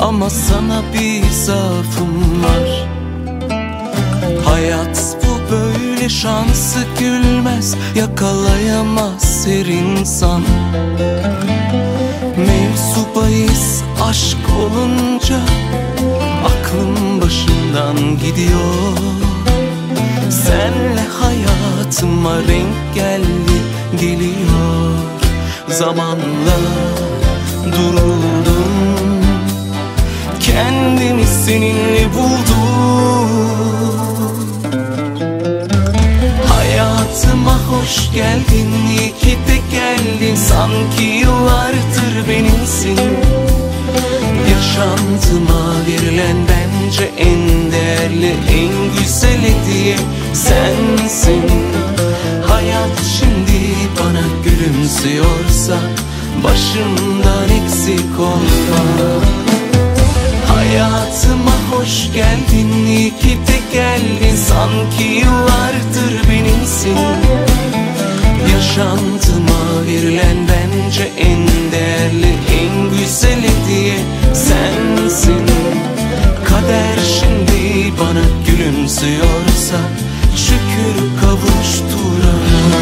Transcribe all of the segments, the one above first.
ama sana bir zaafım var. Hayat bu böyle, şansı gülmez, yakalayamaz her insan. Mevzu bahis aşk olunca aklım başımdan gidiyor. Senle hayatıma renk geldi, geliyor. Zamanla duruldum, kendimi seninle buldum. Hayatıma hoş geldin, iyi ki de geldin. Sanki yıllardır benimsin. Yaşantıma verilen bence en değerli, en güzel hediye sensin. Hayat şimdi bana gülümsüyorsa başımdan eksik olma. Hayatıma hoş geldin, iyi ki de geldin. Sanki yıllardır benimsin. Yaşantıma verilen bence en değerli, en güzel hediye sensin. Kader şimdi bana gülümsüyorsa şükür kavuşturana.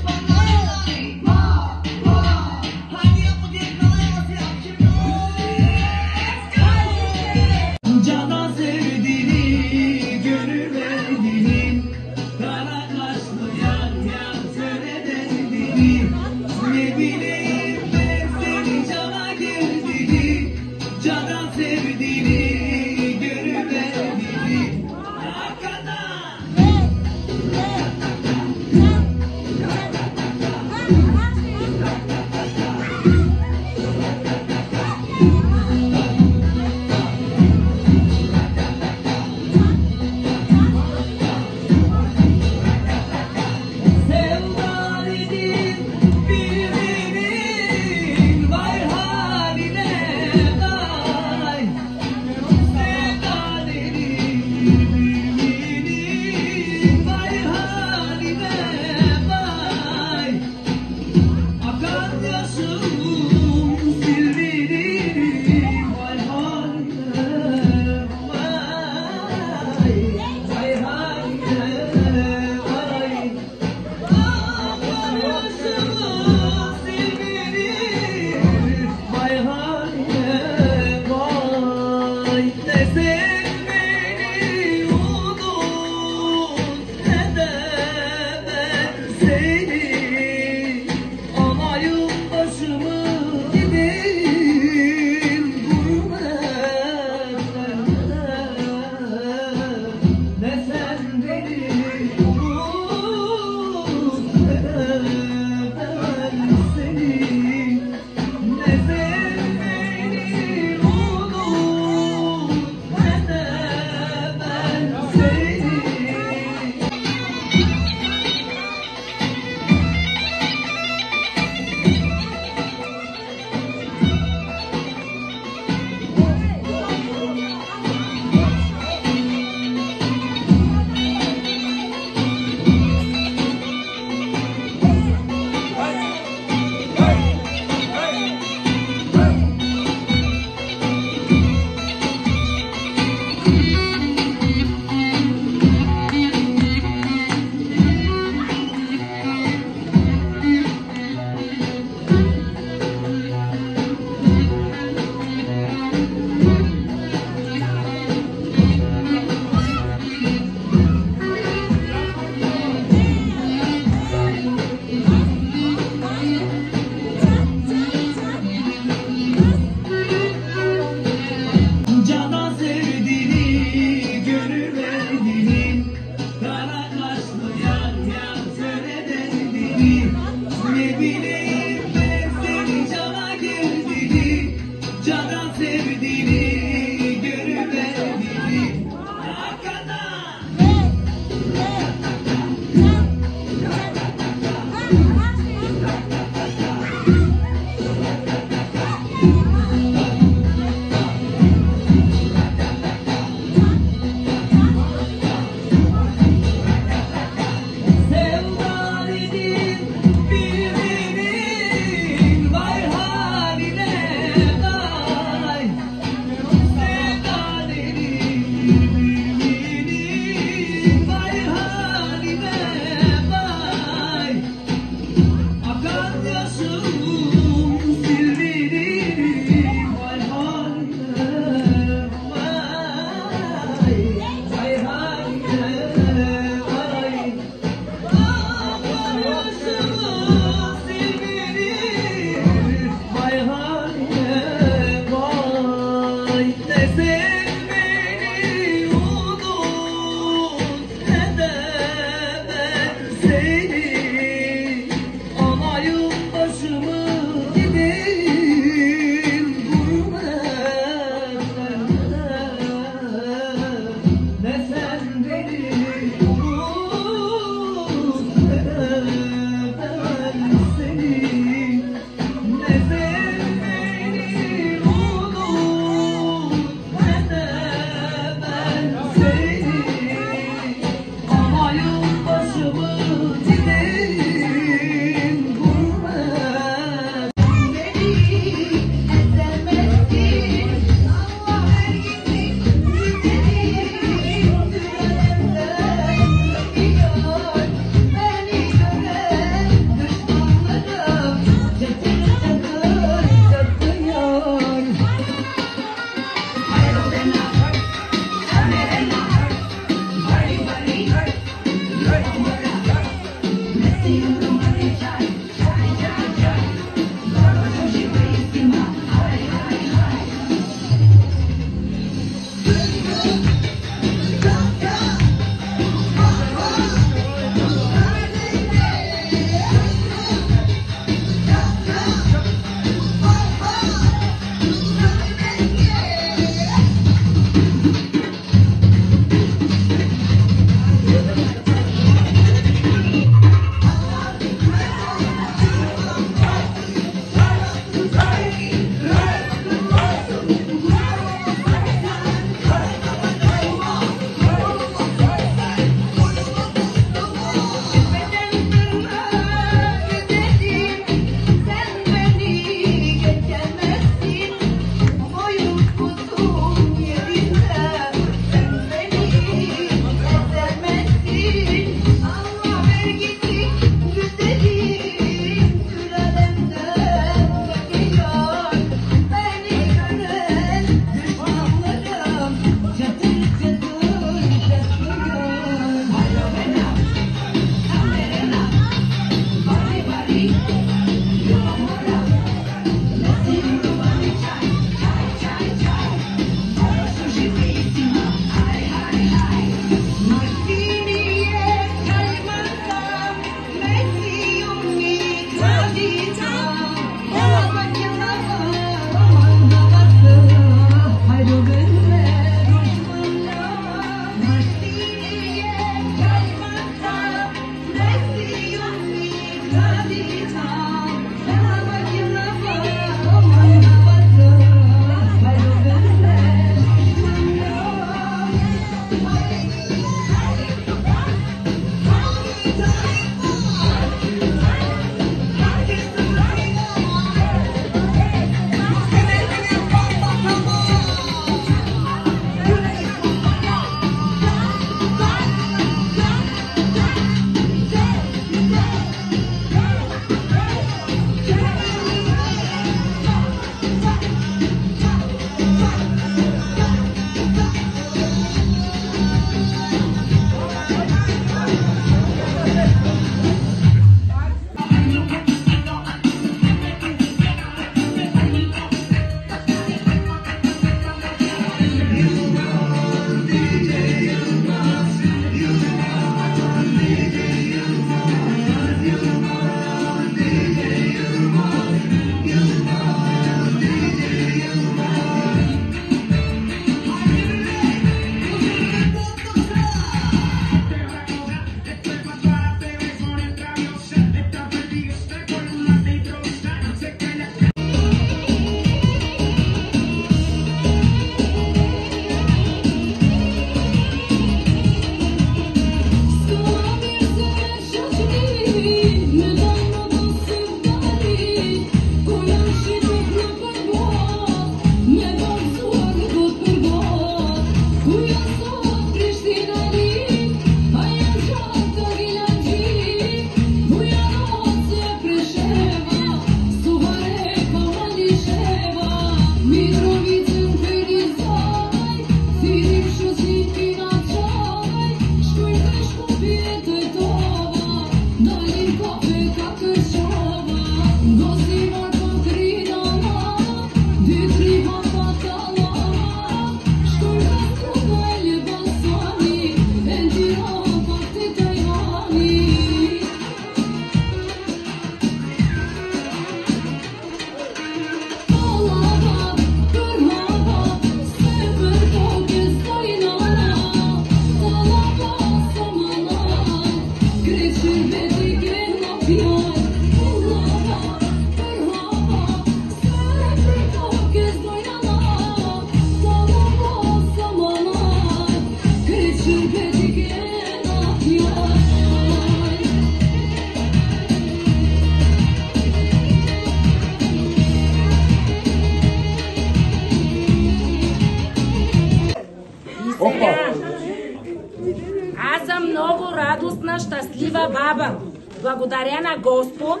Аз съм много радостна, щастлива баба. Благодаря на Господ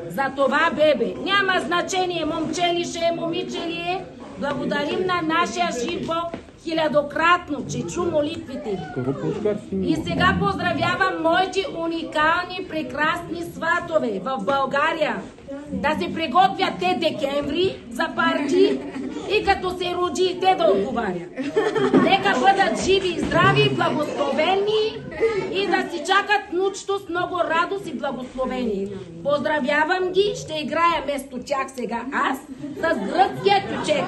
за това бебе. Няма значение момче ли ще е, момиче ли е. Благодарим на нашия жив Бог хилядократно, че чу молитвите. И сега поздравявам моите уникални, прекрасни сватове в България. Да се приготвят те декември за парти и като се роди те да отговарят. Нека бъдат живи и здрави, благословени и да си чакат внучето с много радост и благословение. Поздравявам ги, ще играя вместо тях сега аз с гръцкия кючек.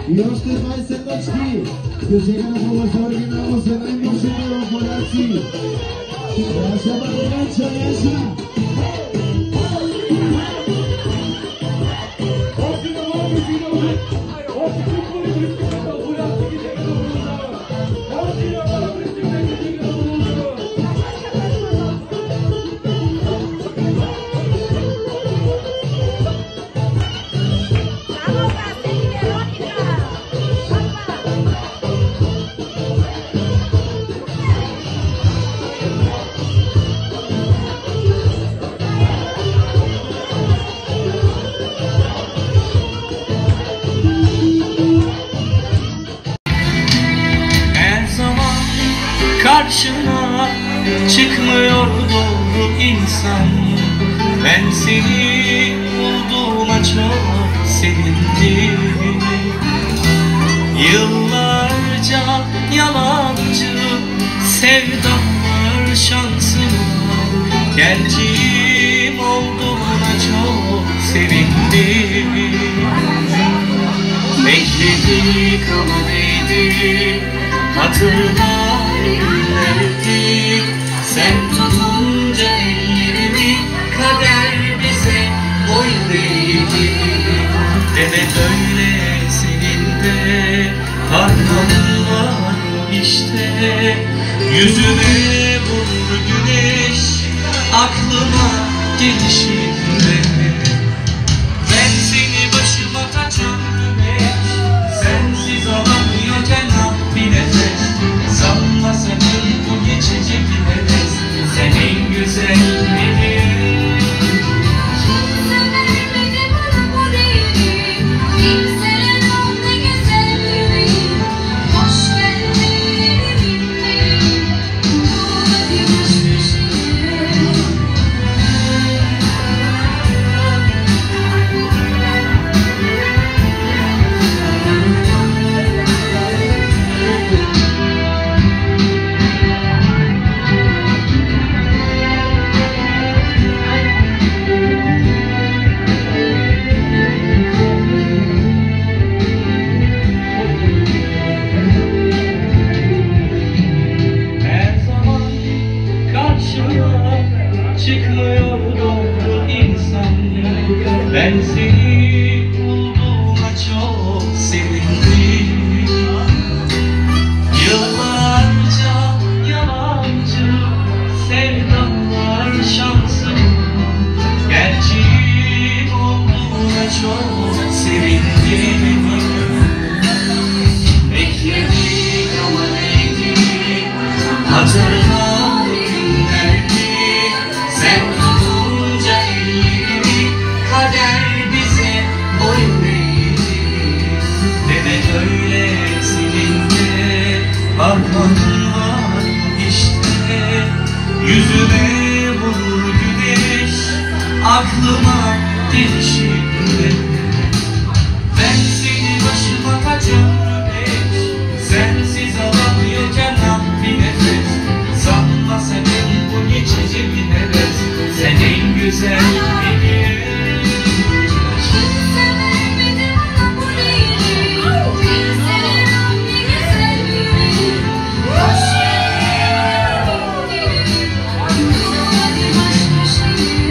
I ošte 20 točki, gdje čeka na pomoć originalno se najmoćnije u Polaci. Naša Barovača Ješa. Karşına çıkmıyor doğru insan. Ben seni bulduğuma çok sevindim. Yıllarca yalan Gencim olduğuna çok sevindim. Bekledik ama neydi, hatırla günlerdi. Sen tutunca ellerimi, kader bize boyun eğdi. Demek öyle senin de arkanın var işte. Yüzüme vurur güneş, aklıma gelişinde. Ben seni başıma kaçırdım hiç, sensiz alamıyorken ah bir nefes. Sanma sakın bu geçecek bir heves, sen en güzellerin. Çıkmıyor doğru insan. Ben seni bulduğuma çok sevindim. Yıllarca yalancı sevdalar şansım. Gerçeğim olduğuna çok sevindim. Bekledik ama neydi, hatırla. Sen tutunca ellerimi, kader bize boyun eğdi. Demek öyle senin de arkanın var işte. Yüzüme vurur güneş, aklıma gelişinde. Ben seni başıma kaçırdım hiç, sensiz alamıyorken ah bir nefes. Sanma sakın bu geçecek bir heves, sen en güzel benim. Kimse vermedi bana bu değeri, bilsem ne güzel yüreğim. Hoş geldin, hadi baş başayım.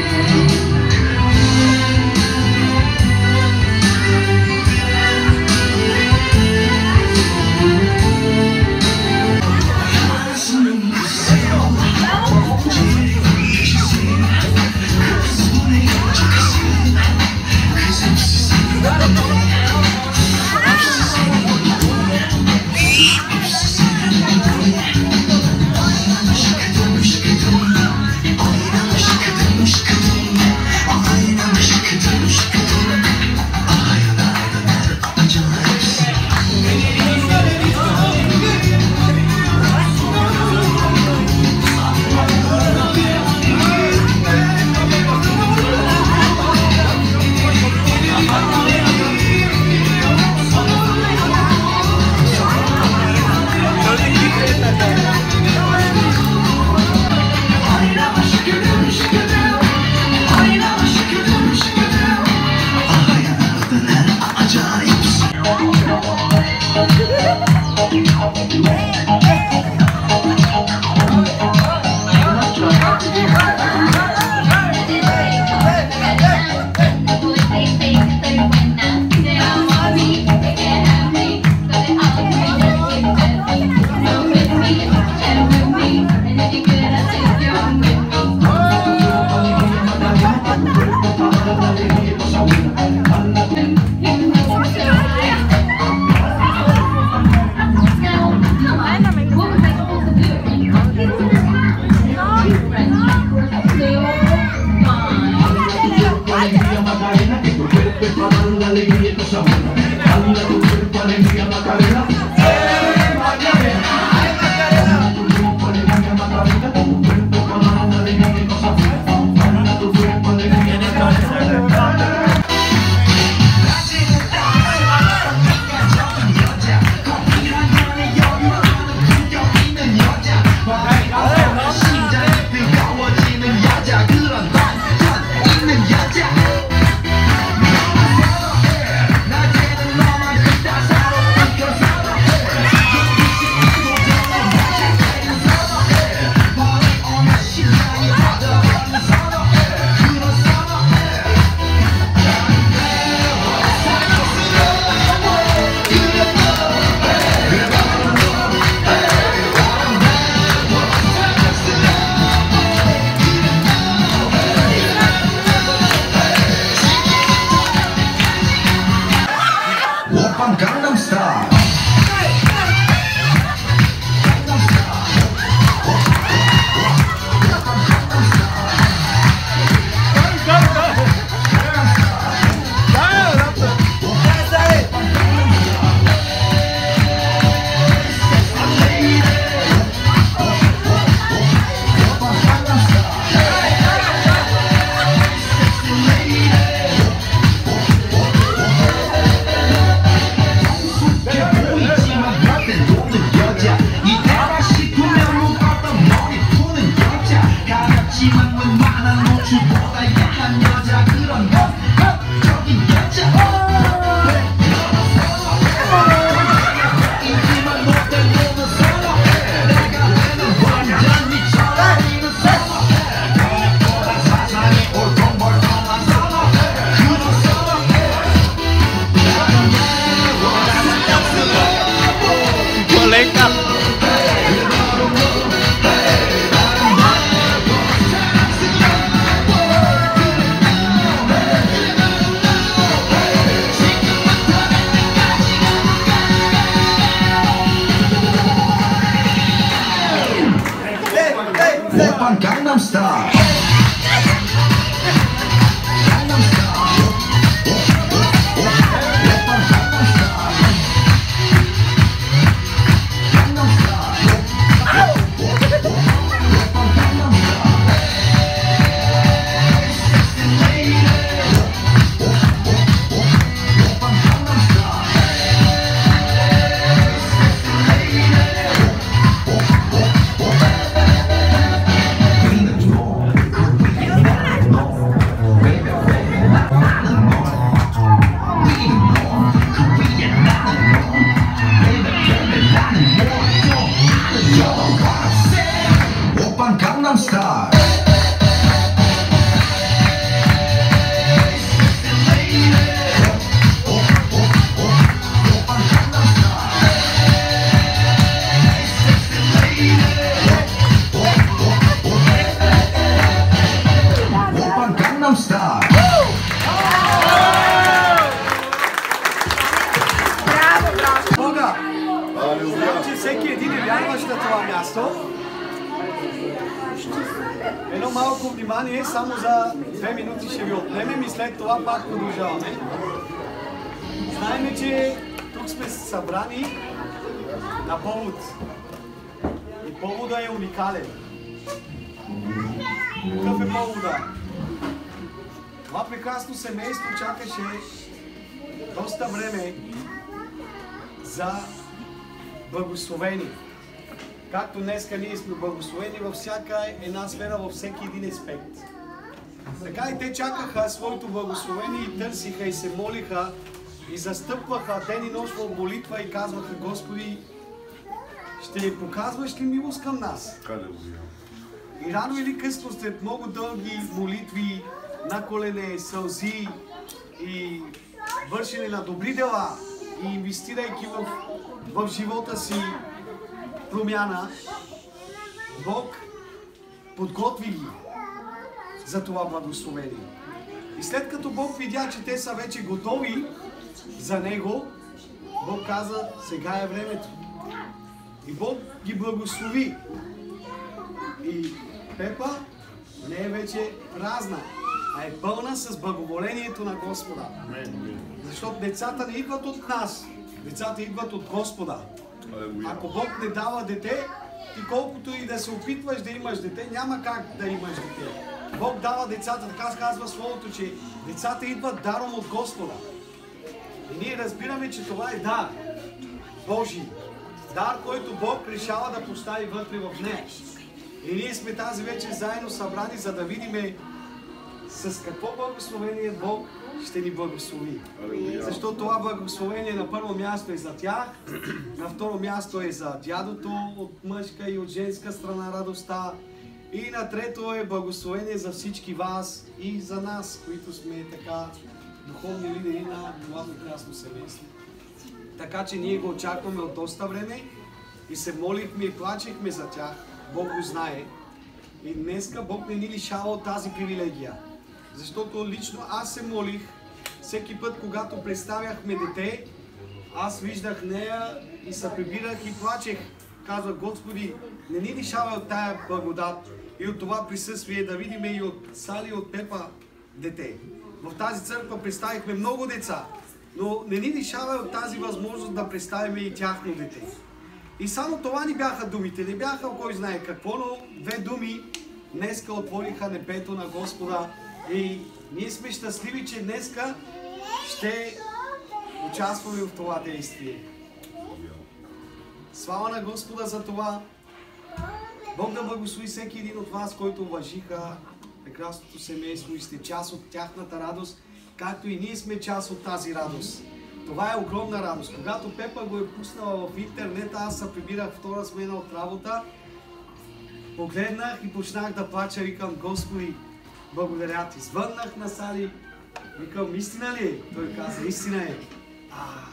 Oppan Gangnam Style. Gangnam Style. Oppan Gangnam Style. Бога, че всеки един е вярващ на това място. Едно малко внимание, само за 2 минути ще ви отнемем и след това пак продължаваме. Знаем, че тук сме събрани на повод. И повода е уникален. Какъв е повода? Това прекрасно семейство чакаше доста време за благословение. Както днеска ние сме благословени във всяка една сфера, във всеки един аспект. Така и те чакаха своето благословение и търсиха и се молиха и застъпваха ден и нощ в молитва и казваха: Господи, ще показваш ли милост към нас? И рано или късно, след много дълги молитви, на колене, сълзи и вършене на добри дела и инвестирайки в живота си промяна, Бог подготви ги за това благословение. И след като Бог видя, че те са вече готови за Него, Бог каза: сега е времето. И Бог ги благослови. И Пепа не е вече празна, а е пълна с благоволението на Господа. Защото децата не идват от нас, децата идват от Господа. Ако Бог не дава дете, ти колкото и да се опитваш да имаш дете, няма как да имаш дете. Бог дава децата, така казва Словото, че децата идват даром от Господа. И ние разбираме, че това е дар Божий. Дар, който Бог решава да постави вътре в нея. И ние сме тази вечер заедно събрани, за да видим с какво благословение Бог ще ни благослови. Защото това благословение на първо място е за тях, на второ място е за дядото от мъжка и от женска страна радостта, и на трето е благословение за всички вас и за нас, които сме така духовни лидери на това прекрасно семейство. Така че ние го очакваме от доста време и се молихме и плачехме за тях. Бог го знае. И днеска Бог не ни лишава от тази привилегия. Защото лично аз се молих всеки път, когато представяхме дете, аз виждах нея и се прибирах и плачех. Казвах: Господи, не ни лишава от тая благодат и от това присъствие да видим и от Сали, и от Пепа дете. В тази църква представихме много деца, но не ни лишава от тази възможност да представим и тяхно дете. И само това ни бяха думите, не бяха кой знае какво, но 2 думи днеска отвориха небето на Господа. И ние сме щастливи, че днеска ще участваме в това действие. Слава на Господа за това. Бог да благослови всеки един от вас, който уважиха прекрасното семейство и сте част от тяхната радост, както и ние сме част от тази радост. Това е огромна радост. Когато Пепа го е пуснала в интернет, аз се прибирах втора смена от работа, погледнах и почнах да плача, викам: Господи, благодаря ти. Звъннах на Сали, викам: истина ли е? Той каза: истина е.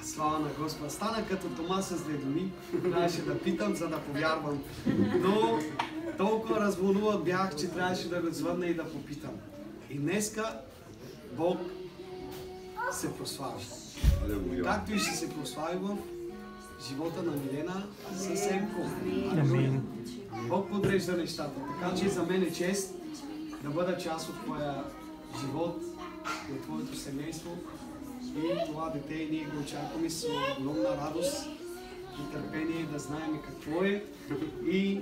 Слава на Господа. Стана като Тома с две думи. Трябваше да питам, за да повярвам. Но толкова развълнуван бях, че трябваше да го звънна и да попитам. И днеска Бог се прослави. Както и ще се прослави в живота на Милена със Семко. Бог подрежда нещата. Така че за мен е чест да бъда част от твоя живот, от твоето семейство. И това дете ние го очакваме с огромна радост и търпение да знаем какво е и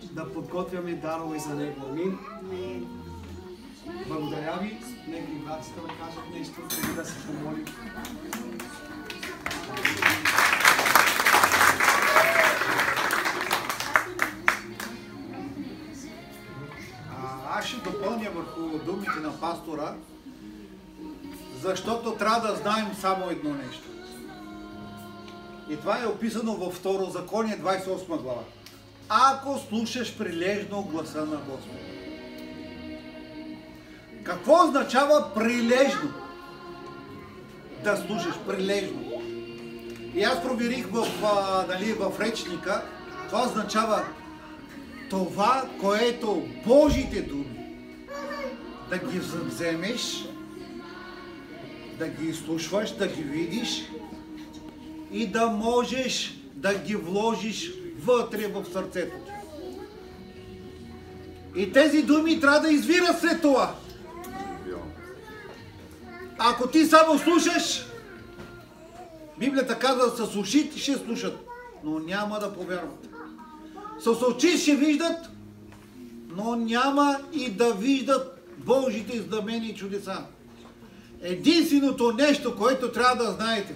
да подготвяме дарове за него. Амин. Благодаря ви. Нека и братците да кажат нещо, преди да се помолим. Аз ще допълня върху думите на пастора, защото трябва да знаем само едно нещо. И това е описано във Второзаконие 28 глава. Ако слушаш прилежно гласа на Господа. Какво означава прилежно? Да слушаш прилежно. И аз проверих в речника, това означава това, което Божите думи, да ги вземеш, да ги изслушваш, да ги видиш и да можеш да ги вложиш вътре в сърцето ти. И тези думи трябва да извират след това. Ако ти само слушаш, Библията казва, с ушите ще слушат, но няма да повярват. С очи ще виждат, но няма и да виждат Божите знамения и чудеса. Единственото нещо, което трябва да знаете,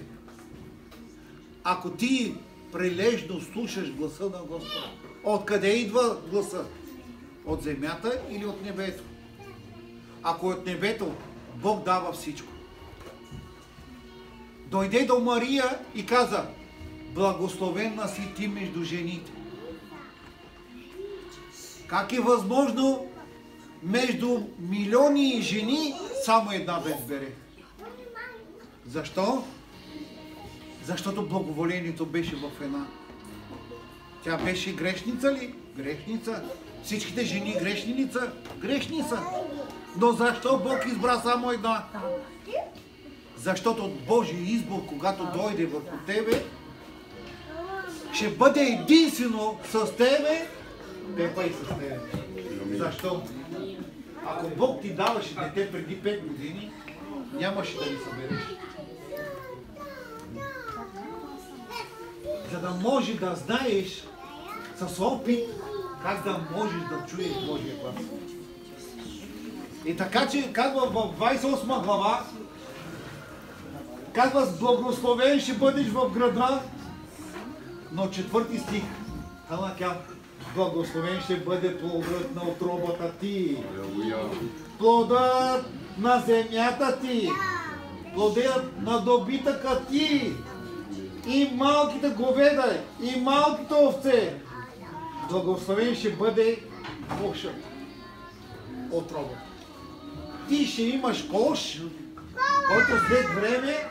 ако ти прилежно слушаш гласа на Господа, откъде идва гласа? От земята или от небето? Ако от небето, Бог дава всичко. Дойде до Мария и каза, благословена си ти между жените. Как е възможно между милиони жени само една да избере? Защо? Защото благоволението беше в една. Тя беше грешница ли? Грешница. Всичките жени грешница? Грешница. Но защо Бог избра само една? Защото от Божия избор, когато дойде върху тебе, ще бъде единствено с тебе, пепа и с тебе. Защо? Ако Бог ти даваше дете преди 5 години, нямаше да ли събереш. За да може да знаеш с опит как да можеш да чуеш Божия глас. И така, че казва в 28 глава, казва, с благословен ще бъдеш в града, но 4 стих, благословен ще бъде плодът на утробата ти, плодът на земята ти, плодът на добитъка ти, и малките говеда, и малките овце. Благословен ще бъде кошът от робата. Ти ще имаш кош, който след време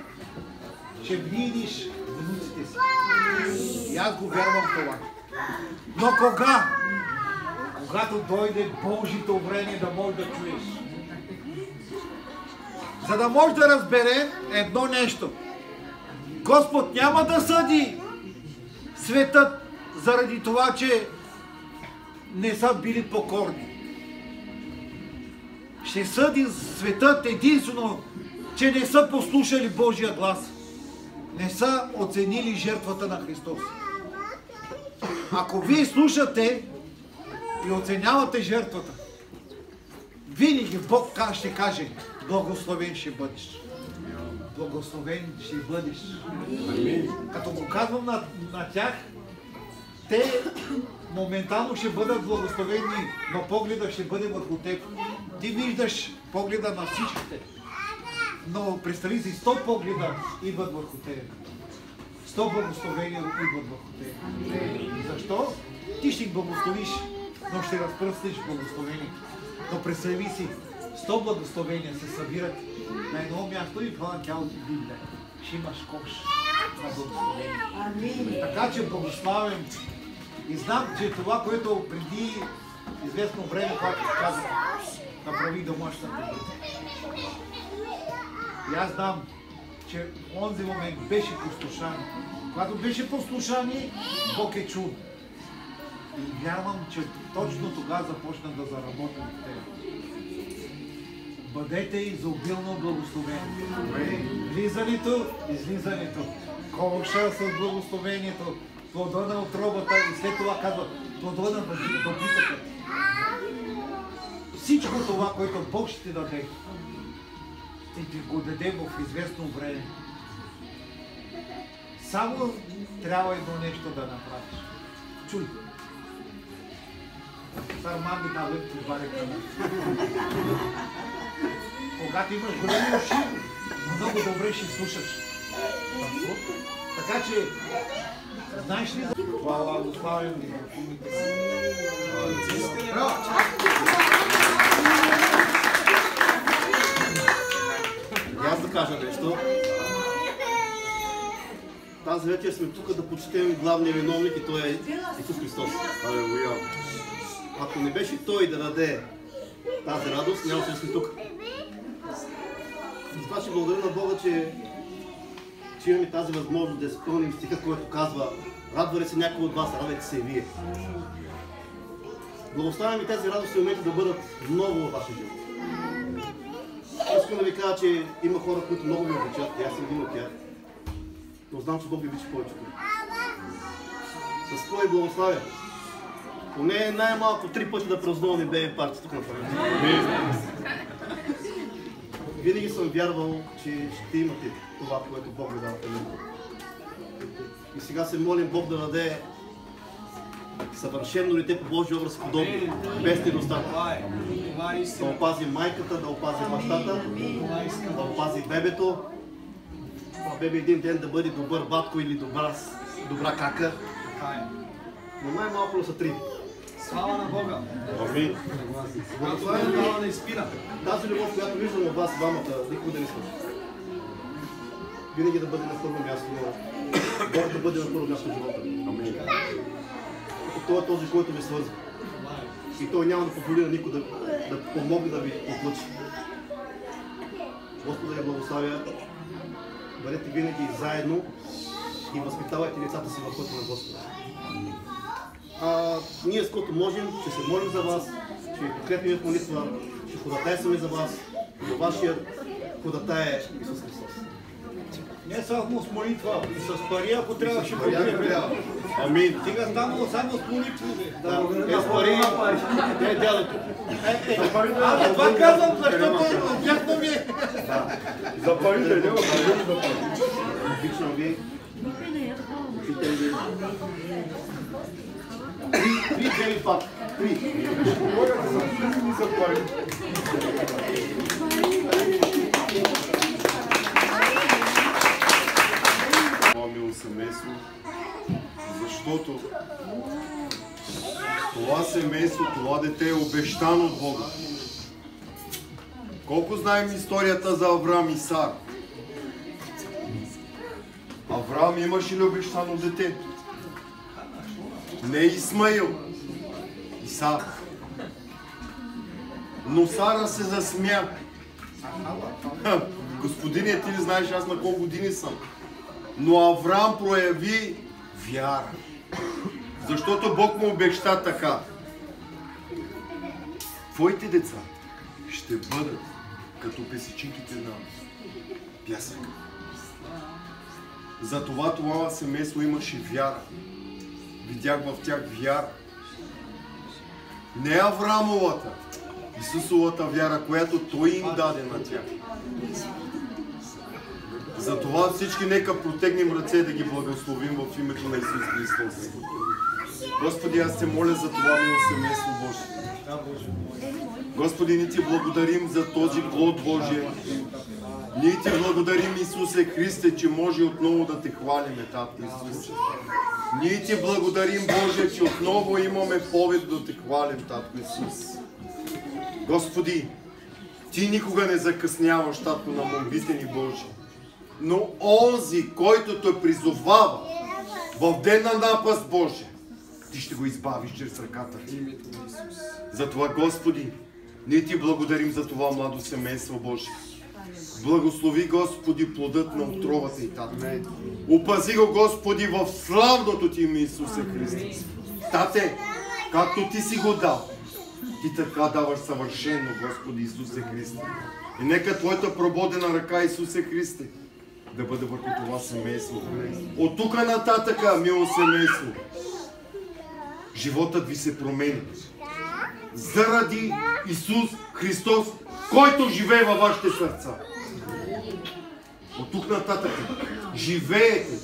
ще видиш внуците си. И аз го вярвам това. Но кога? Когато дойде Божието време да можеш да чуеш. За да можеш да разберем едно нещо. Господ няма да съди светът заради това, че не са били покорни. Ще съди светът единствено, че не са послушали Божия глас. Не са оценили жертвата на Христос. Ако вие слушате и оценявате жертвата, винаги Бог ще каже, благословен ще бъдеш. Благословен ще бъдеш. Като го казвам на тях, те моментално ще бъдат благословени, но погледа ще бъде върху теб. Ти виждаш погледа на всичките, но представи си 100 погледа идват върху теб. 100 благословения идват върху теб. Защо? Ти ще ги благословиш, но ще разпръснеш благословение. Но представи си, 100 благословения се събират на едно място и това цялото Библия. Ще имаш кош на благословение. Така че благославен. И знам, че това, което преди известно време, когато казах, направи домашната работа. И аз знам, че онзи момент беше послушание. Когато беше послушание, Бог е чул. И вярвам, че точно тогава започна да заработи в теб. Бъдете изобилно благословени. Влизането, излизането. Ковша с благословението. Плода на отробата и след това казва плода на добритата. Всичко това, което Бог ще ти даде, ще ти го даде в известно време. Само трябва едно нещо да направиш. Чуй. Сарман ми дава това рекана. Когато имаш големи уши, много добре ще слушаш. Така че, знаеш ли за това славим ги в името си. И аз да кажа нещо. Тази вечер сме тук да почетем главния виновник и той е Исус Христос. Алелуя! Ако не беше Той да даде тази радост, нямаше да сме тук. Затова ще благодаря на Бога, че имаме тази възможност да изпълним стиха, който казва: радва ли се някой от вас, радвайте се и вие. Благославям и тези радостни моменти да бъдат много във вашия живот. Искам да ви кажа, че има хора, които много ме обичат, и аз съм един от тях. Но знам, че Бог ви обича повече. С кой благославя? Поне най-малко 3 пъти да празнуваме бебе парти тук на памет. Винаги съм вярвал, че ще имате това, което Бог ви дава в момента. И сега се молим Бог да даде съвършено дете по Божия образ подобно, без недостатък. Да опази майката, да опази бащата, да опази бебето. Това бебе един ден да бъде добър батко или добра кака. Но най-малко са 3. Слава на Бога! Амин. Благословен дава да изпира. Тази любов, която виждам от вас двамата, никога да не свърши. Винаги да бъде на първо място, но Бог да бъде на първо място в живота. Амин. Той е този, който ви свързва. И той няма да позволи на никой да помогне да ви отлъчи. Господа я благославя. Бъдете винаги заедно и възпитавайте децата си в пътя на Господа. Ние с който можем, ще се молим за вас, ще ви подкрепим в молитва, ще ходатайстваме за вас, но вашия ходатай е Исус Христос. Не само с молитва, и с пари, ако трябва, ще подкрепим. Амин. Сега само с молитва. С пари, не е дядото. Това казвам, защото тяхно ми е. За парите, няма за пари. Обичам ви. Обичам ви. 3 пак. 3. За пари. Това мило семейство, защото това семейство, това дете е обещано от Бога. Колко знаем историята за Авраам и Сара? Авраам имаше ли обещано дете? Не Исмаил, Исак. Но Сара се засмя. Господине, ти не знаеш аз на колко години съм. Но Авраам прояви вяра. Защото Бог му обеща така. Твоите деца ще бъдат като песечинките на пясък. Затова това семейство имаше вяра. Видях в тях вяра. Не Авраамовата, Исусовата вяра, която Той им даде на тях. Затова всички нека протегнем ръце да ги благословим в името на Исус Христос. Господи, аз те моля за това мило семейство Божие. Господи, ние ти благодарим за този плод Божие. Ние ти благодарим, Исусе Христе, че може отново да те хвалиме, Татко Исус. Ние ти благодарим, Боже, че отново имаме повод да те хвалим, Татко Исус. Господи, ти никога не закъсняваш, Татко, на молбите ни, Боже. Но онзи, който те призовава в ден на напаст, Боже, ти ще го избавиш чрез ръката ти. Затова, Господи, ние ти благодарим за това младо семейство, Боже. Благослови, Господи, плодът на отровата и Тате. Опази го, Господи, в славното ти име, Исусе Христос. Тате, както Ти си го дал. Ти така даваш съвършено, Господи Исусе Христе. И нека Твоята прободена ръка, Исусе Христе, да бъде върху това семейство. От тук нататъка, мило семейство, животът ви се промени. Заради Исус Христос, който живее във вашите сърца. От тук нататък живеете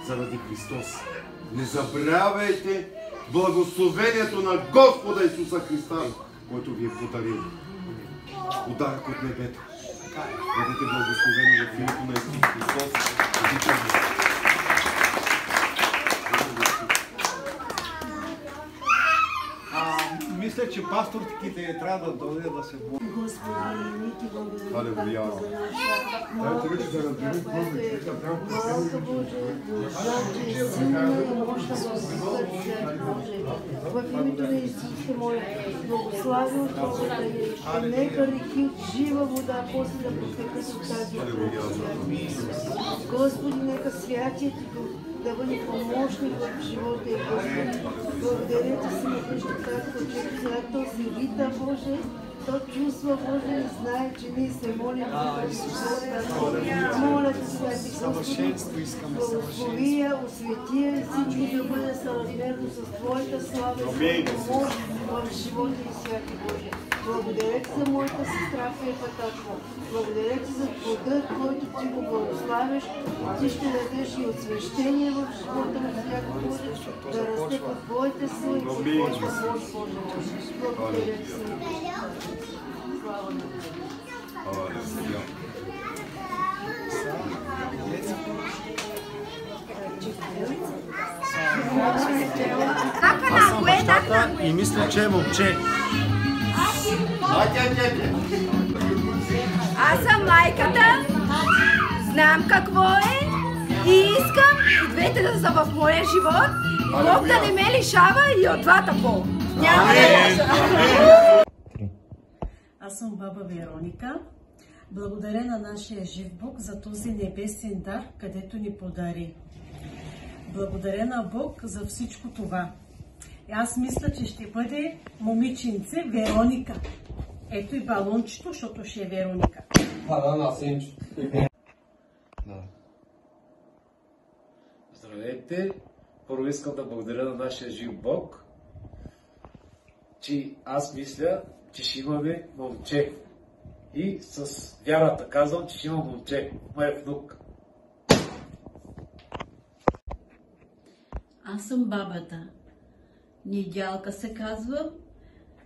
заради Христос. Не забравяйте благословението на Господа Исуса Христа, който ви е подарил. Подарък от небето. Бъдете благословени в името на Исус Христос. Мисля, че пасторските трябва да дойде да се молят. Господи, ние Ти благодарим Алелуя. за нашата малка Боже, Боже, силна и мощна Господа, Боже. В името на Исус те моля, благослави от Бога, нека реки от жива вода после да потекат от тази вода. Господи, нека святият Ти Дух да бъде помощник в живота и Господи. Благодаря Ти си на къща, както че когато си Рита, Боже, то чувства, Боже, и знае, че ние се молим за живота. Моля Те, святи Господи, благослови я, освети я и всичко да бъде съразмерно с Твоята слава и помощ в живота и святи Боже. Благодаря Ти за моята сестра Фепатачка. Благодаря Ти за плода, който Ти го благославяш. Ти ще дадеш и освещение в живота на святи Боже, да расте по Твоите сили и по Твоята мощ, Боже. Благодаря Ти за слава на Тебе. Аз съм бащата и мисля, че е момче. Аз съм майката, знам какво е и искам и двете да са в моя живот и Бог да не ме лишава и от двата пола. Няма да. Аз съм баба Вероника. Благодаря на нашия жив Бог за този небесен дар, където ни подари. Благодаря на Бог за всичко това. И аз мисля, че ще бъде момиченце Вероника. Ето и балончето, защото ще е Вероника. Здравейте! Първо искам да благодаря на нашия жив Бог, че аз мисля, че ще имаме момче. И с вярата казвам, че ще има момче, моя внук. Аз съм бабата. Недялка се казва.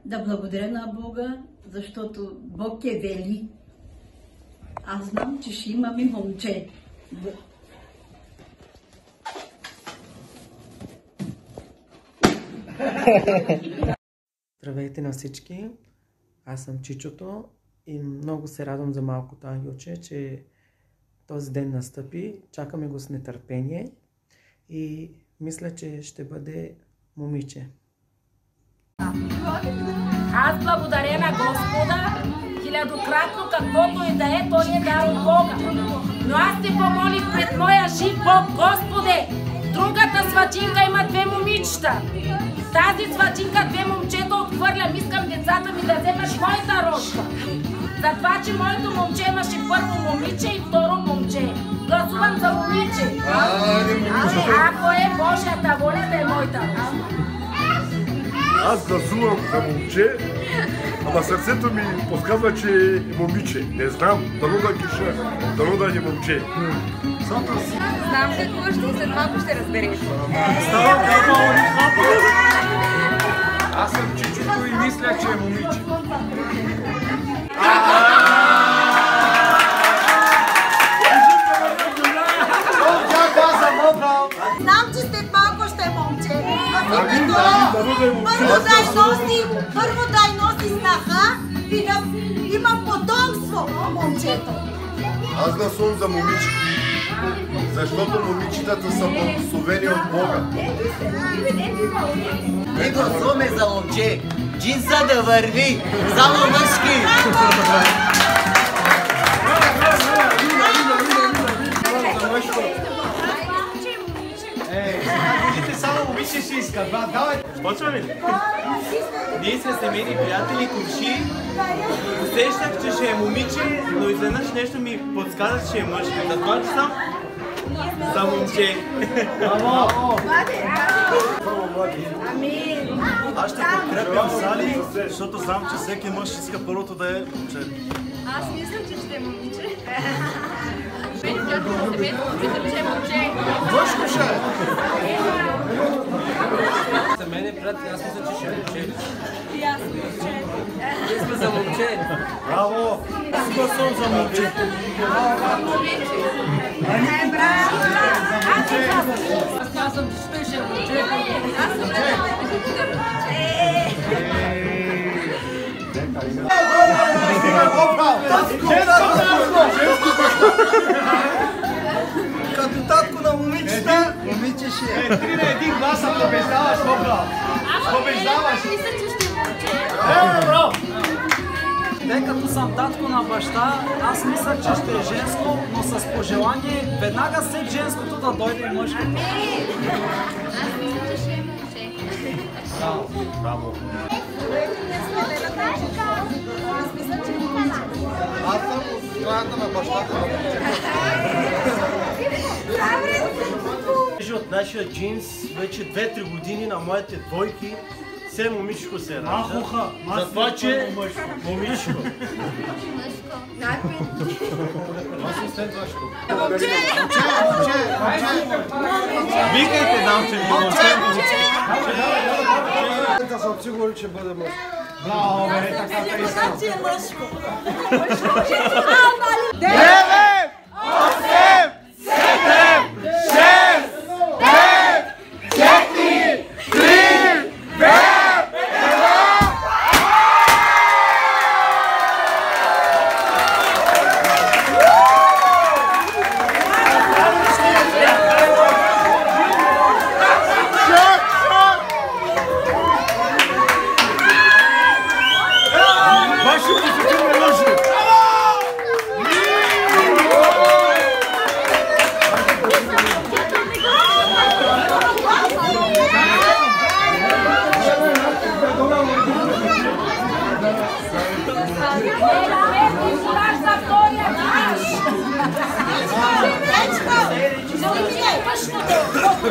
Да благодаря на Бога, защото Бог е вели. Аз знам, че ще имаме момче. Здравейте на всички! Аз съм Чичото и много се радвам за малкото ангелче, че този ден настъпи. Чакаме го с нетърпение и мисля, че ще бъде момиче. Аз благодаря на Господа хилядократно, каквото и да е, той е дар от Бога. Но аз те помолих пред моя жив Бог, Господе, другата сватинка има две момичета. Тази сватинка две момчета отхвърлям, искам децата ми да вземаш моята рожка. Затова, че моето момче имаше първо момиче и второ момче. Гласувам за момиче. Ако е Божията воля, да е моята рожка. Аз гласувам за момче, ама сърцето ми подсказва, че е момиче. Не знам, дано да киша, дано да е момче. Знам какво ще и след малко ще разбереш. Аз съм Чичото и мисля, че е момиче. Знам, че след малко ще е момче. Първо дай носи снаха и да има потомство момчето. Аз гласувам за момиче, защото момичетата са благословени от Бога. Ние гласуваме за момче. Джинса да върви, само мъжки. Само момиче ще искат, давайте. Почваме ли? Ние сме семейни приятели, ковши. Усещах, че ще е момиче, но изведнъж нещо ми подсказа, че ще е мъжка. Затова, че съм за момче. Браво! Аз ще подкрепям Сали, защото знам, че всеки мъж иска първото да е момче. Аз мислям, че ще е момиче. Мъжко ще е! За мен е брат, аз мисля, че ще е момче. И аз момче. Ние сме за момче. Браво! Аз гласувам за момче. Аз казвам, че ще е момче. Като татко на момичета, момиче ще е. 3 на 1 гласа побеждаваш, Бобра. Побеждаваш. Браво! Тъй като съм татко на баща, аз мисля, че ще е женско, но с пожелание веднага след женското да дойде и мъжко. Аз мисля, че ще е момче. Браво! Аз мисля, че е момче. Аз съм от страната на бащата на момче. От нашия джинс вече 2-3 години на моите двойки все момичко се ражда. Затова, че момичко. Викайте нам, че ви момче. Аз съм сигурен, че бъде мъж. Браво, бе, така те искам. Значи е мъжко. 9, 8, 7, 6, 5, 4, 3, 2, 1.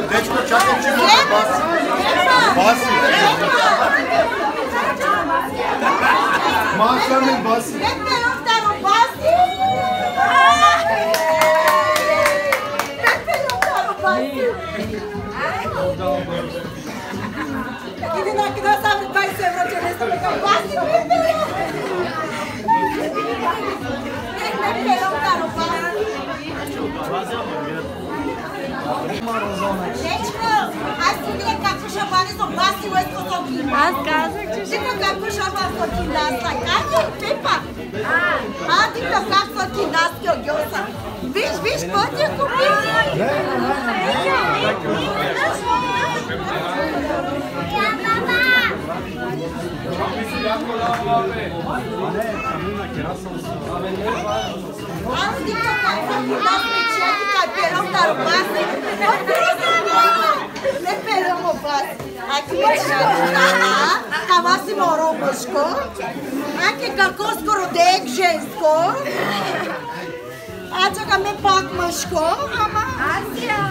Дечко, чакам, че имаш баси. Баси. Маха ми баси. Иди на къде само 20 евро, че не сме към баси. Дечко, аз тук какво ще бъде за баси уеско сокин. Аз казах, че ще... Тика какво ще бъде сокин даста. Как е пепа? Тика как сокин даста огьоса. Виж, пъти е купил. Аз тика как сокин даста, че тика пером да баси. Не пером баси. Aki mešačka, Massimo Romoško, Aki kako skoro dek žensko, Ачака ме пак мъжко, ама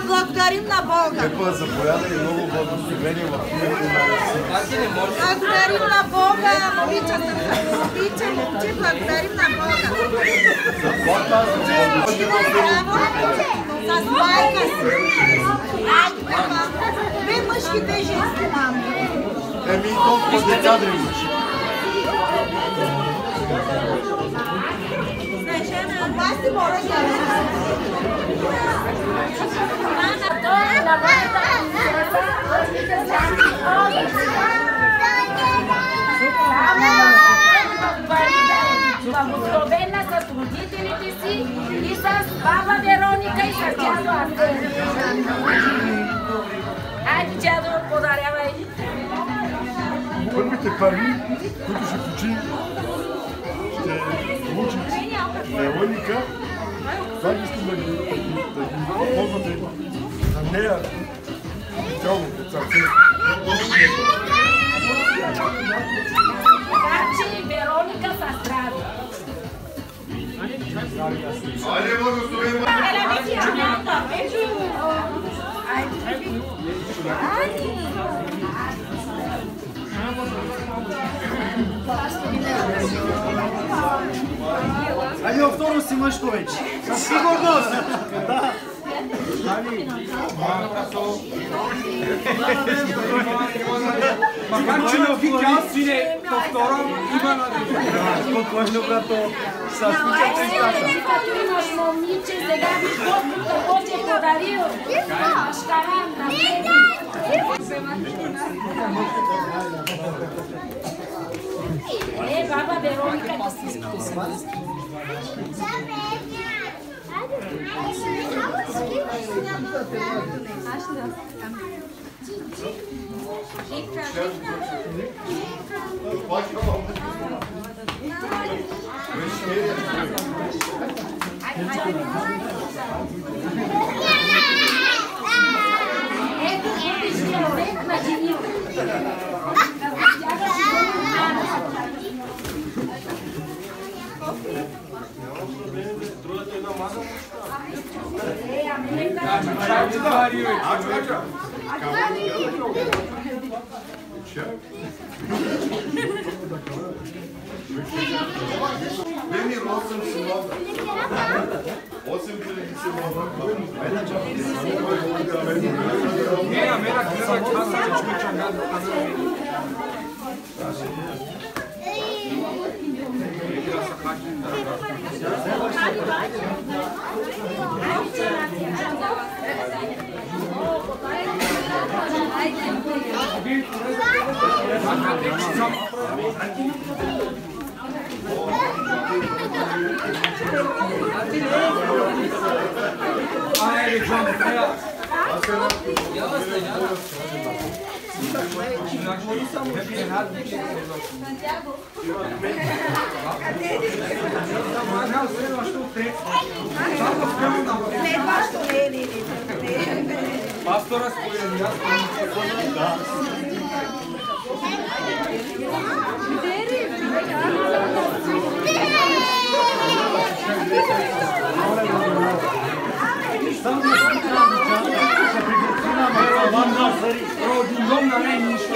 благодарим на Бога. Пепа, заповядай много благословение в името на Исус. Благодарим на Бога, момичета, момче, благодарим на Бога. С майка си. Айде, мама. Бе мъжки, бе женски, мама. Еми, толкова деца да имаш. Баси мора да Благословена с родителите си и с баба Вероника и с дядо Артем. Айде, дядо, подарявай. Първите пари, които ще получи, ще получи Вероника. Това искам да ги ползвате за нея. специално децата. Значи Вероника са здрави. Айде, благословен! Айде, във второ си мъжко вече. Със сигурност! Да. Макар че на официал сине, то второ има надежда. Спокойно, брато. Като имаш момиче, сега виж Господ какво ти е подарил. Машкаран на беби. Баба Вероника ти си Бени 8 силова. 8 хиляди силова. Пастора Родином на мен нищо.